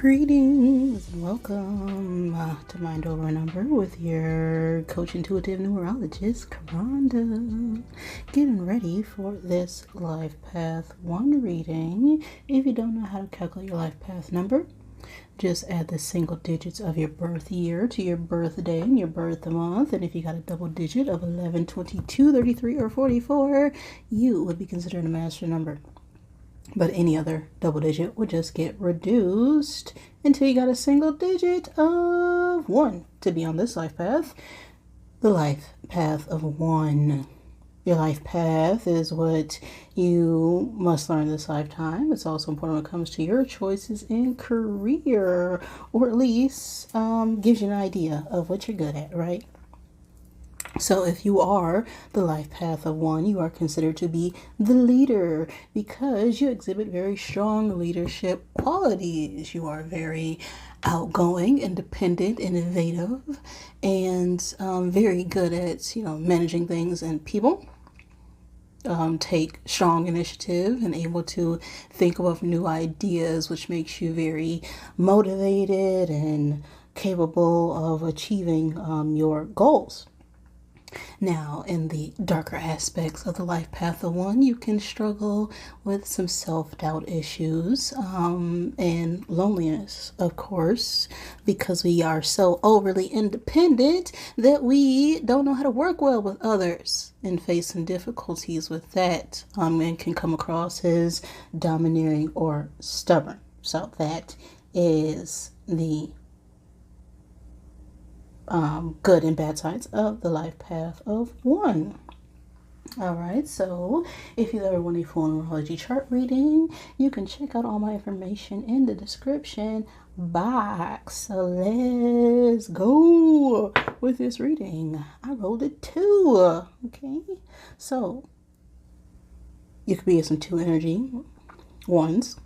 Greetings and welcome to Mind Over Number with your coach intuitive numerologist, Karanda. Getting ready for this Life Path 1 reading. If you don't know how to calculate your Life Path number, just add the single digits of your birth year to your birthday and your birth month. And if you got a double digit of 11, 22, 33, or 44, you would be considered a master number. But any other double digit would just get reduced until you got a single digit of 1 to be on this life path. The life path of 1. Your life path is what you must learn this lifetime. It's also important when it comes to your choices in career, or at least gives you an idea of what you're good at, right? So if you are the life path of 1, you are considered to be the leader because you exhibit very strong leadership qualities. You are very outgoing, independent, innovative, and very good at, managing things and people. Take strong initiative and able to think of new ideas, which makes you very motivated and capable of achieving your goals. Now, in the darker aspects of the life path of 1, you can struggle with some self-doubt issues and loneliness, of course, because we are so overly independent that we don't know how to work well with others and face some difficulties with that and can come across as domineering or stubborn. So that is the good and bad sides of the life path of 1. Alright, so if you ever want a full numerology chart reading, you can check out all my information in the description box. So let's go with this reading. I rolled a 2. Okay, so you could be some 2 energy ones.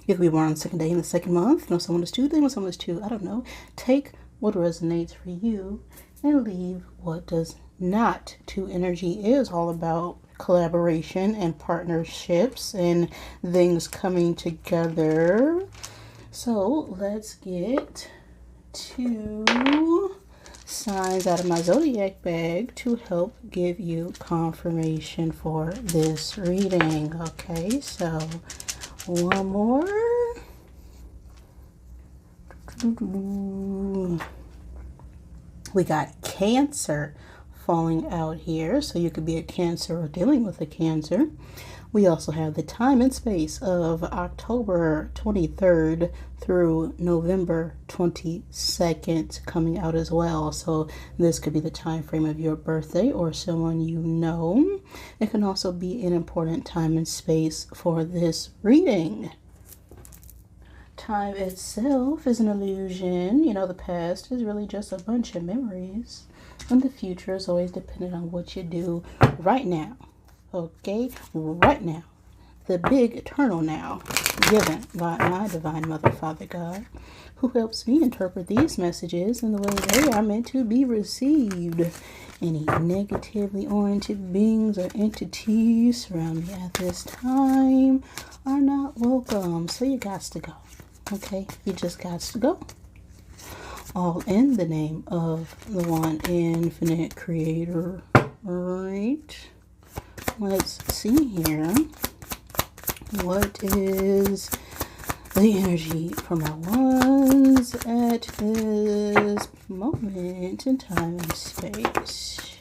You could be born on the second day in the second month. Someone is 2, they want someone is 2. I don't know. Take what resonates for you and leave what does not. 2 energy is all about collaboration and partnerships and things coming together. So let's get 2 signs out of my zodiac bag to help give you confirmation for this reading. Okay, so one more. We got Cancer falling out here, so you could be a Cancer or dealing with a Cancer. We also have the time and space of October 23rd through November 22nd coming out as well. So this could be the time frame of your birthday or someone you know. It can also be an important time and space for this reading. Time itself is an illusion. The past is really just a bunch of memories. And the future is always dependent on what you do right now. Okay? Right now. The big eternal now. Given by my divine mother, Father God, who helps me interpret these messages in the way they are meant to be received. Any negatively oriented beings or entities around me at this time are not welcome. So you got to go. Okay, you just got to go. All in the name of the one infinite creator. Alright. Let's see here. What is the energy for my ones at this moment in time and space?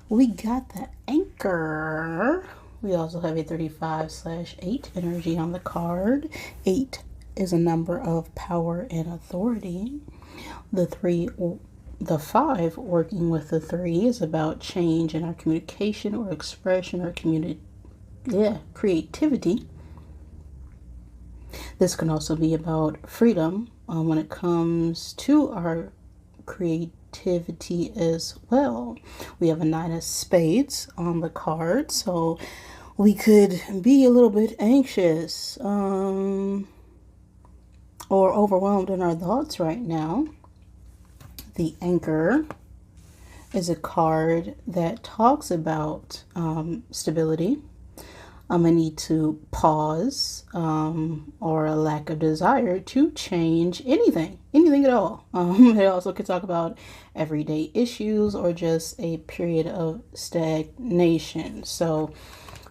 We got the Anchor. We also have a 35/8 energy on the card. 8 is a number of power and authority. The 5 working with the 3 is about change in our communication or expression or creativity. This can also be about freedom when it comes to our creativity as well. We have a 9 of spades on the card, so we could be a little bit anxious or overwhelmed in our thoughts right now. The Anchor is a card that talks about stability, a need to pause, or a lack of desire to change anything at all. It also could talk about everyday issues or just a period of stagnation. So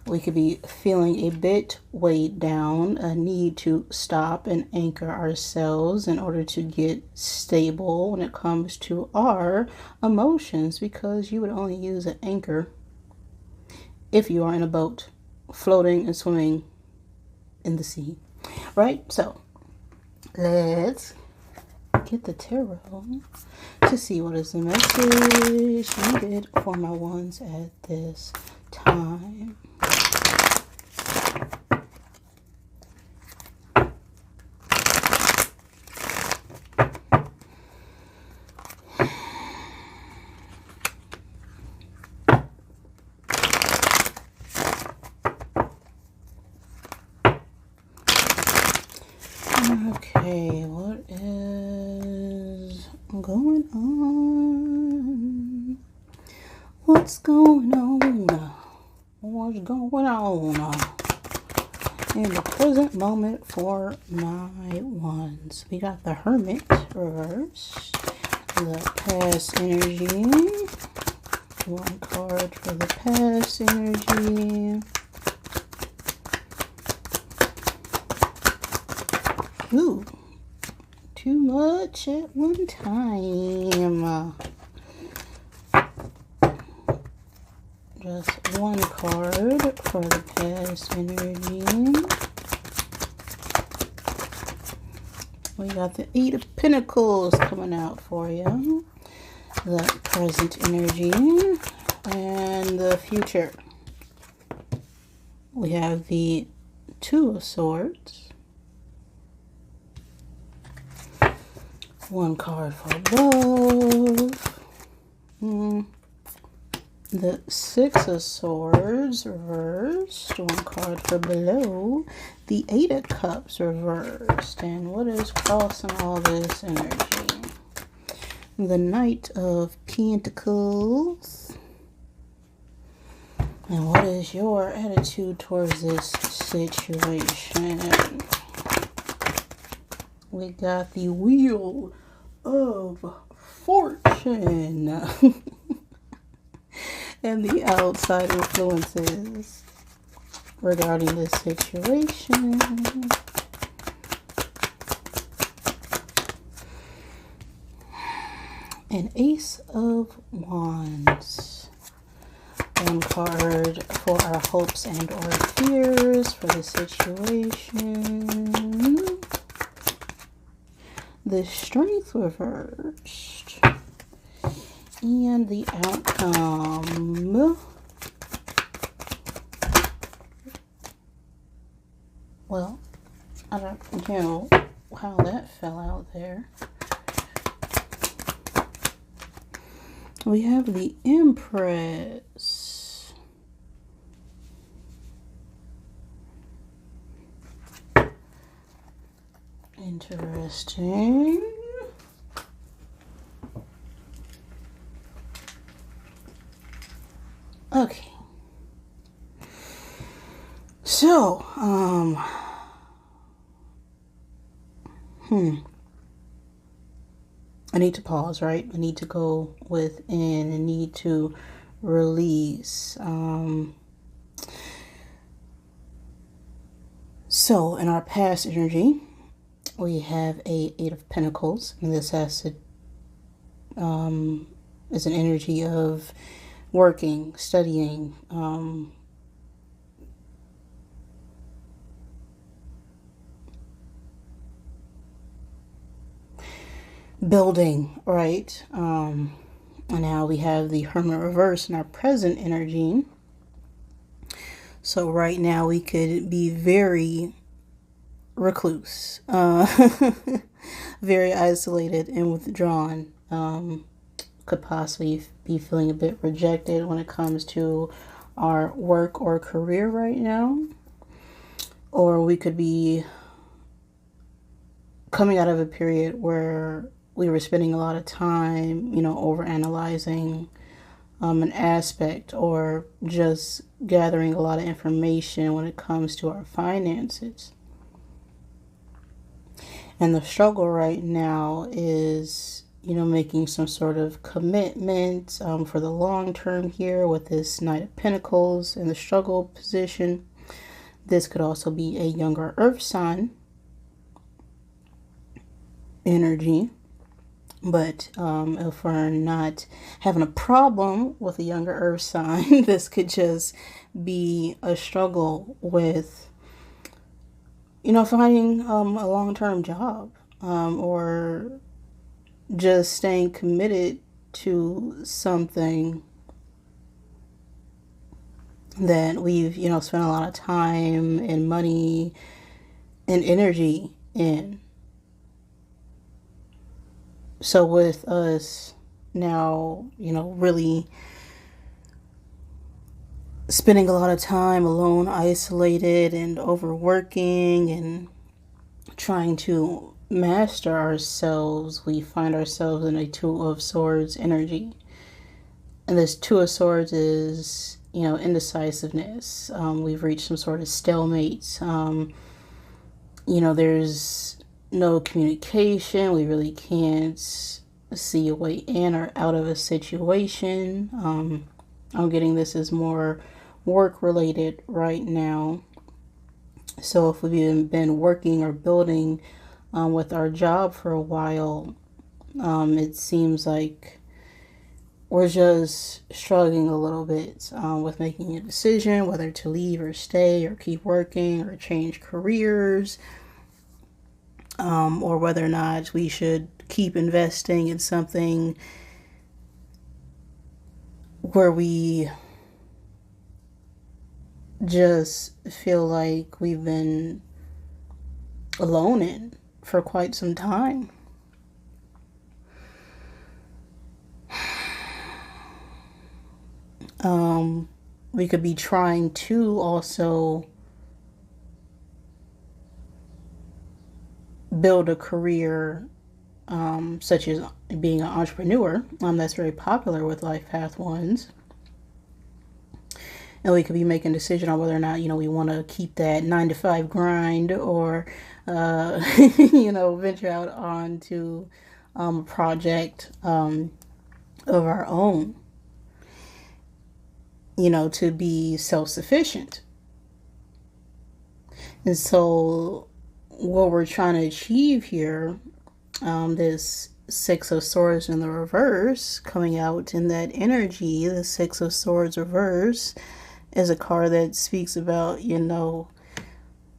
we could be feeling a bit weighed down, a need to stop and anchor ourselves in order to get stable when it comes to our emotions, because you would only use an anchor if you are in a boat floating and swimming in the sea, right? So let's get the tarot to see what is the message needed for my ones at this time. Okay, what is going on? What's going on? What's going on in the present moment for my ones? We got the Hermit reversed, the past energy, one card for the past energy. Ooh, too much at one time. Just one card for the past energy. We got the Eight of Pentacles coming out for you. The present energy and the future. We have the Two of Swords. One card for above. The Six of Swords reversed. One card for below. The Eight of Cups reversed. And what is crossing all this energy? The Knight of Pentacles. And what is your attitude towards this situation? We got the Wheel of Fortune and the outside influences regarding this situation. An Ace of Wands. One card for our hopes and or fears for the situation. The Strength reversed. And the outcome. Well, I don't know how that fell out there. We have the Empress. Interesting. Okay. So, I need to pause, right? I need to go within. I need to release. So, in our past energy, we have a Eight of Pentacles, and this has to is an energy of working, studying, building, right? And now we have the Hermit reverse in our present energy. So right now we could be very recluse, very isolated and withdrawn. Could possibly be feeling a bit rejected when it comes to our work or career right now. Or we could be coming out of a period where we were spending a lot of time, over analyzing an aspect, or just gathering a lot of information when it comes to our finances. And the struggle right now is, making some sort of commitment for the long term here with this Knight of Pentacles in the struggle position. This could also be a younger earth sign energy. But if we're not having a problem with a younger earth sign, this could just be a struggle with, finding a long-term job, or just staying committed to something that we've, spent a lot of time and money and energy in. So with us now, really spending a lot of time alone, isolated, and overworking and trying to master ourselves, we find ourselves in a Two of Swords energy. And this Two of Swords is, indecisiveness. We've reached some sort of stalemate. There's no communication. We really can't see a way in or out of a situation. I'm getting this as more work related right now. So if we've been working or building with our job for a while, it seems like we're just struggling a little bit with making a decision whether to leave or stay or keep working or change careers. Or whether or not we should keep investing in something where we just feel like we've been alone in for quite some time. We could be trying to also build a career such as being an entrepreneur. That's very popular with life path ones. And we could be making a decision on whether or not, we want to keep that 9-to-5 grind or, venture out onto a project of our own, to be self-sufficient. And so what we're trying to achieve here, this Six of Swords in the reverse coming out in that energy, the Six of Swords reverse is a card that speaks about,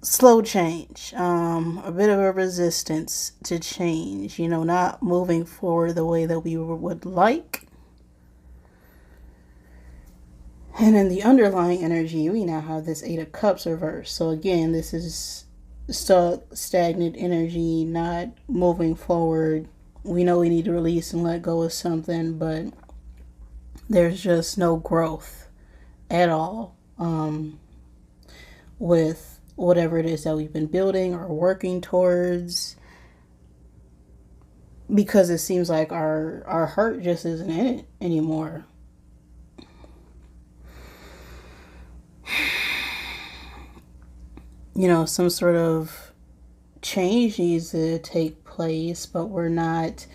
slow change, a bit of a resistance to change, not moving forward the way that we would like. And in the underlying energy, we now have this Eight of Cups reverse. So again, this is stuck, stagnant energy, not moving forward. We know we need to release and let go of something, but there's just no growth at all with whatever it is that we've been building or working towards, because it seems like our heart just isn't in it anymore. Some sort of change needs to take place, but we're not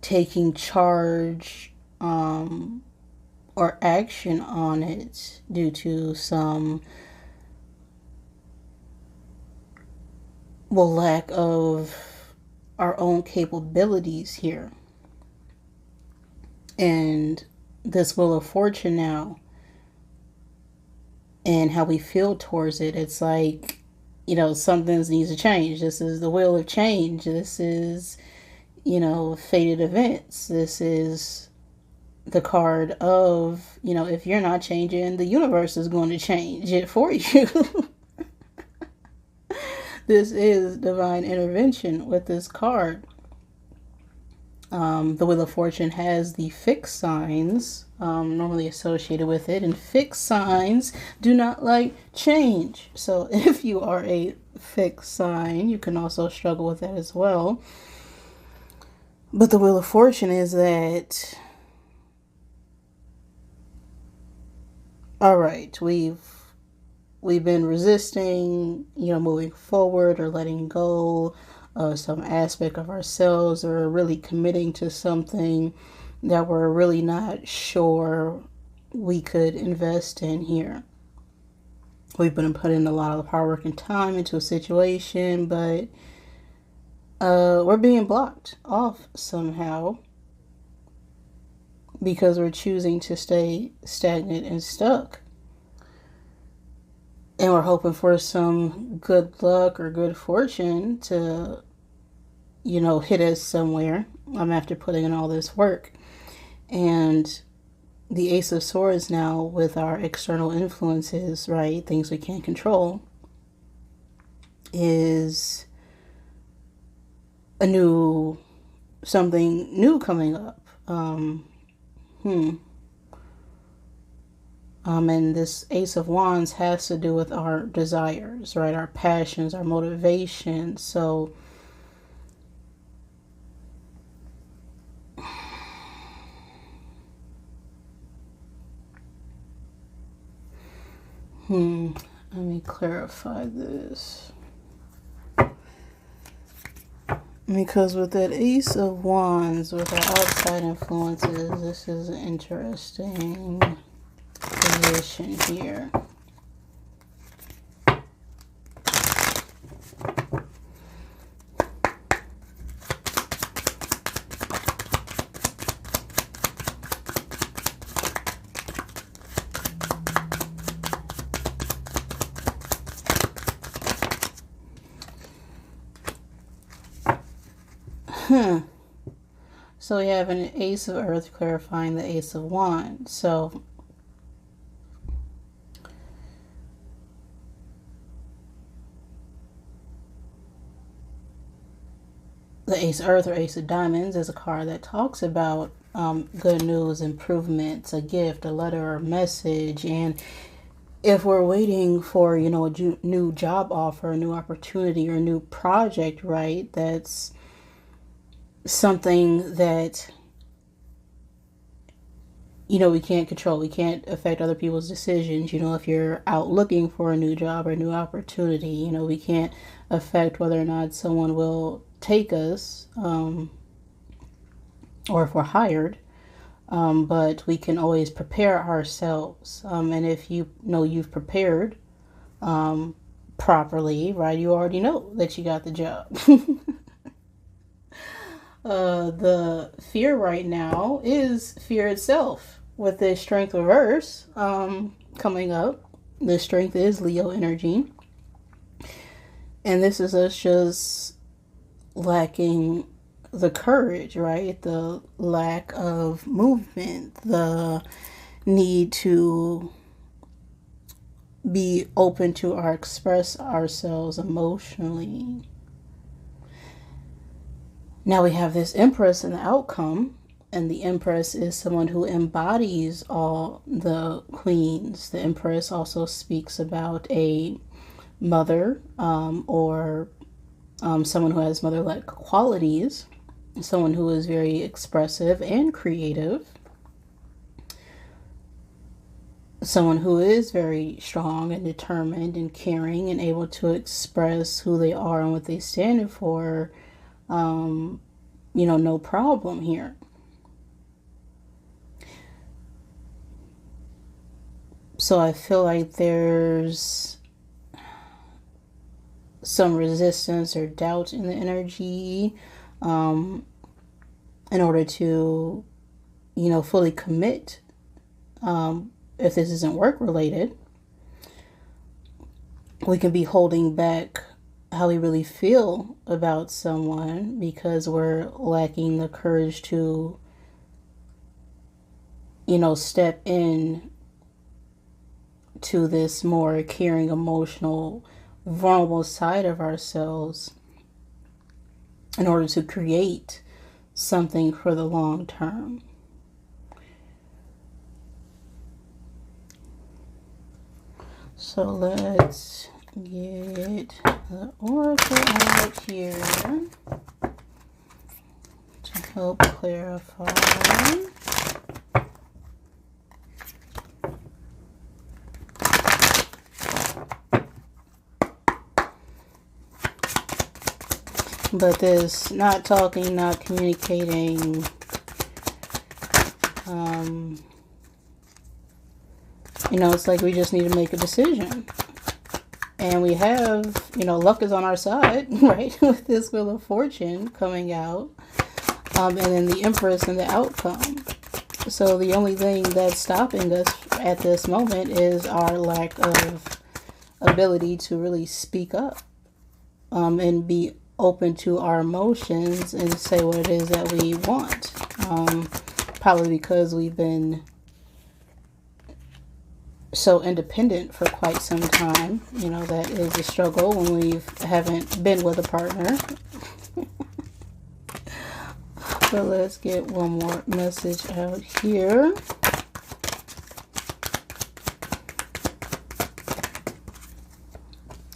taking charge or action on it due to some lack of our own capabilities here. And this Wheel of Fortune now, and how we feel towards it, it's like, something needs to change. This is the wheel of change. This is, fated events. This is the card of, if you're not changing, the universe is going to change it for you. This is divine intervention with this card. The Wheel of Fortune has the fixed signs normally associated with it, and fixed signs do not like change. So if you are a fixed sign, you can also struggle with that as well. But the Wheel of Fortune is that all right, we've been resisting, moving forward or letting go of some aspect of ourselves, or really committing to something that we're really not sure we could invest in here. We've been putting a lot of hard work and time into a situation, but we're being blocked off somehow because we're choosing to stay stagnant and stuck. And we're hoping for some good luck or good fortune to, hit us somewhere after putting in all this work. And the Ace of Swords now, with our external influences, right, things we can't control, is something new coming up. And this Ace of Wands has to do with our desires, right? Our passions, our motivations. So, let me clarify this. Because with that Ace of Wands, with our outside influences, this is an interesting position here. So we have an Ace of Earth clarifying the Ace of Wands. So the Ace of Earth or Ace of Diamonds is a card that talks about good news, improvements, a gift, a letter or message. And if we're waiting for, a new job offer, a new opportunity, or a new project, right, that's something that, we can't control. We can't affect other people's decisions. If you're out looking for a new job or a new opportunity, we can't affect whether or not someone will take us, or if we're hired. But we can always prepare ourselves. And if you've prepared properly, right, you already know that you got the job. The fear right now is fear itself, with the strength reverse coming up. The strength is Leo energy. And this is us just lacking the courage, right? The lack of movement, the need to be open to express ourselves emotionally. Now we have this Empress in the outcome, and the Empress is someone who embodies all the queens. The Empress also speaks about a mother, or someone who has mother-like qualities, someone who is very expressive and creative, someone who is very strong and determined and caring and able to express who they are and what they stand for, no problem here. So I feel like there's some resistance or doubt in the energy, in order to, fully commit, if this isn't work related. We can be holding back how we really feel about someone because we're lacking the courage to, step in to this more caring, emotional, vulnerable side of ourselves in order to create something for the long term. So let's get the oracle out here to help clarify. But this not talking, not communicating, you know, it's like we just need to make a decision. And we have, you know, luck is on our side, right? With this Wheel of Fortune coming out. And then the Empress and the outcome. So the only thing that's stopping us at this moment is our lack of ability to really speak up. And be open to our emotions and say what it is that we want. Probably because we've been so independent for quite some time. You know, that is a struggle when we haven't been with a partner. So let's get one more message out here.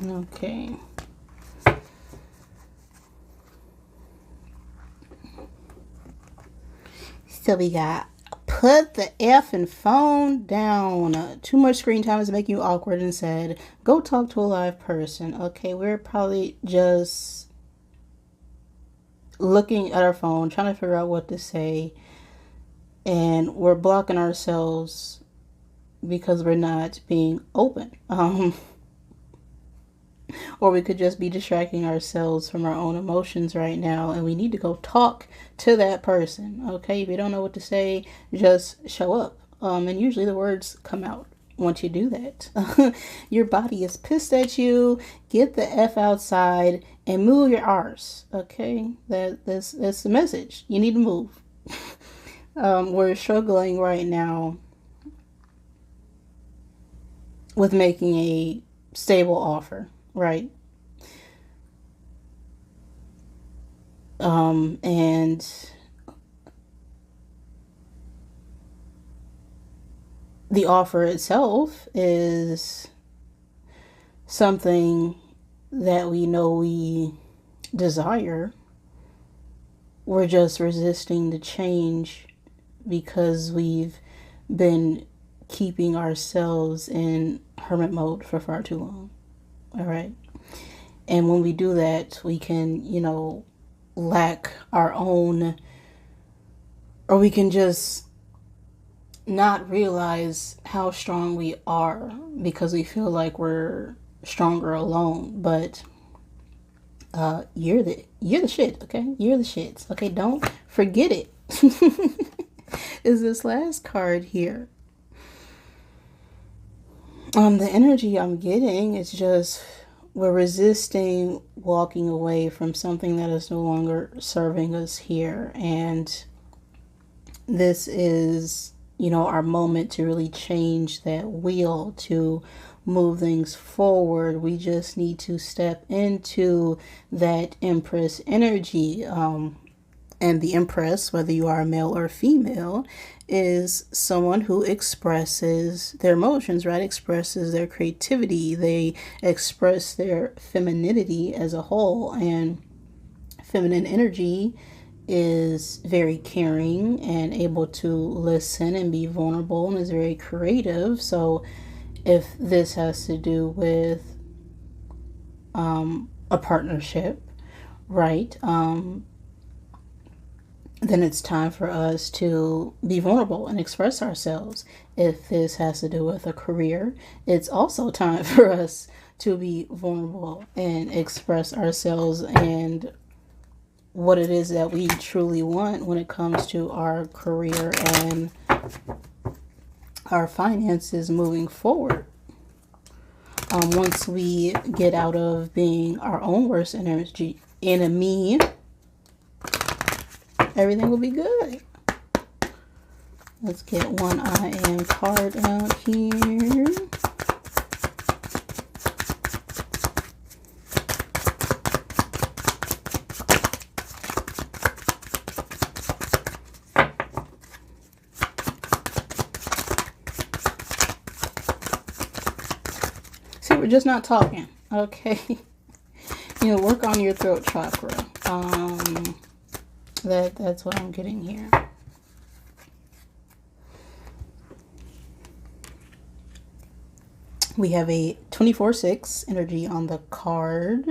Okay. So we got put the effing phone down. Too much screen time is making you awkward and sad. Go talk to a live person. Okay, we're probably just looking at our phone, trying to figure out what to say. And we're blocking ourselves because we're not being open. Or we could just be distracting ourselves from our own emotions right now. And we need to go talk to that person. Okay, if you don't know what to say, just show up. And usually the words come out once you do that. Your body is pissed at you. Get the F outside and move your arse. Okay, that's the message. You need to move. We're struggling right now with making a stable offer. Right. And the offer itself is something that we know we desire. We're just resisting the change because we've been keeping ourselves in hermit mode for far too long. All right. And when we do that, we can, you know, lack our own, or we can just not realize how strong we are because we feel like we're stronger alone. But you're the shit, okay? You're the shits. Okay, don't forget it. Is this last card here. The energy I'm getting is just we're resisting walking away from something that is no longer serving us here. And this is, you know, our moment to really change that wheel, to move things forward. We just need to step into that Empress energy. And the Empress, whether you are male or female, is someone who expresses their emotions, right? Expresses their creativity. They express their femininity as a whole. And feminine energy is very caring and able to listen and be vulnerable and is very creative. So if this has to do with a partnership, right? Then it's time for us to be vulnerable and express ourselves. If this has to do with a career, it's also time for us to be vulnerable and express ourselves and what it is that we truly want when it comes to our career and our finances moving forward. Once we get out of being our own worst enemy, everything will be good. Let's get one I am card out here. See, we're just not talking. Okay. You know, work on your throat chakra. That's what I'm getting here. We have a 24/6 energy on the card.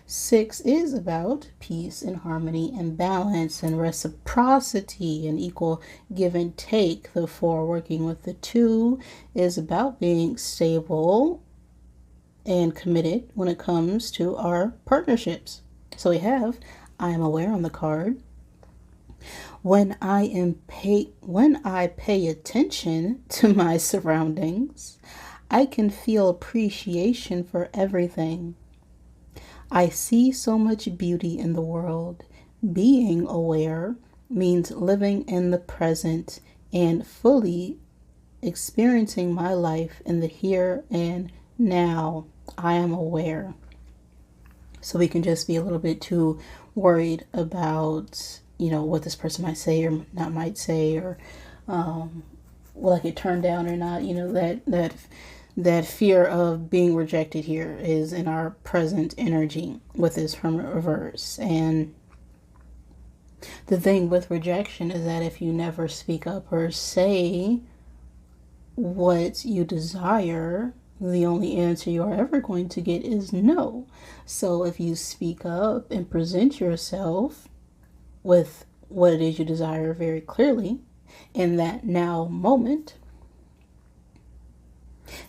6 is about peace and harmony and balance and reciprocity and equal give and take. The 4 working with the 2 is about being stable and committed when it comes to our partnerships. So we have I am aware on the card. When I pay attention to my surroundings, I can feel appreciation for everything. I see so much beauty in the world. Being aware means living in the present and fully experiencing my life in the here and now. I am aware. So we can just be a little bit too worried about, what this person might say or not might say, or will I get turned down or not. That fear of being rejected here is in our present energy with this Hermit reverse. And the thing with rejection is that if you never speak up or say what you desire, the only answer you are ever going to get is no. So if you speak up and present yourself with what it is you desire very clearly in that now moment,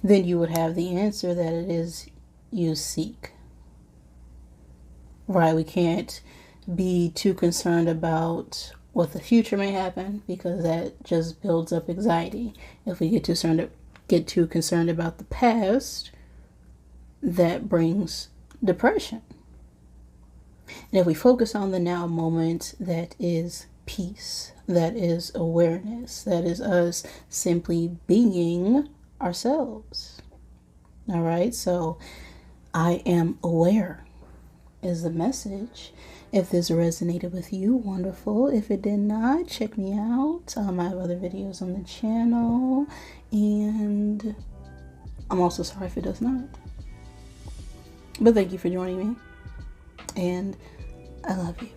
then you would have the answer that it is you seek. Right? We can't be too concerned about what the future may happen, because that just builds up anxiety. If we get too concerned about the past, that brings depression. And if we focus on the now moment, that is peace, that is awareness, that is us simply being ourselves. All right, so I am aware is the message. If this resonated with you, wonderful. If it did not, check me out. I have other videos on the channel, and I'm also sorry if it does not. But thank you for joining me, and I love you.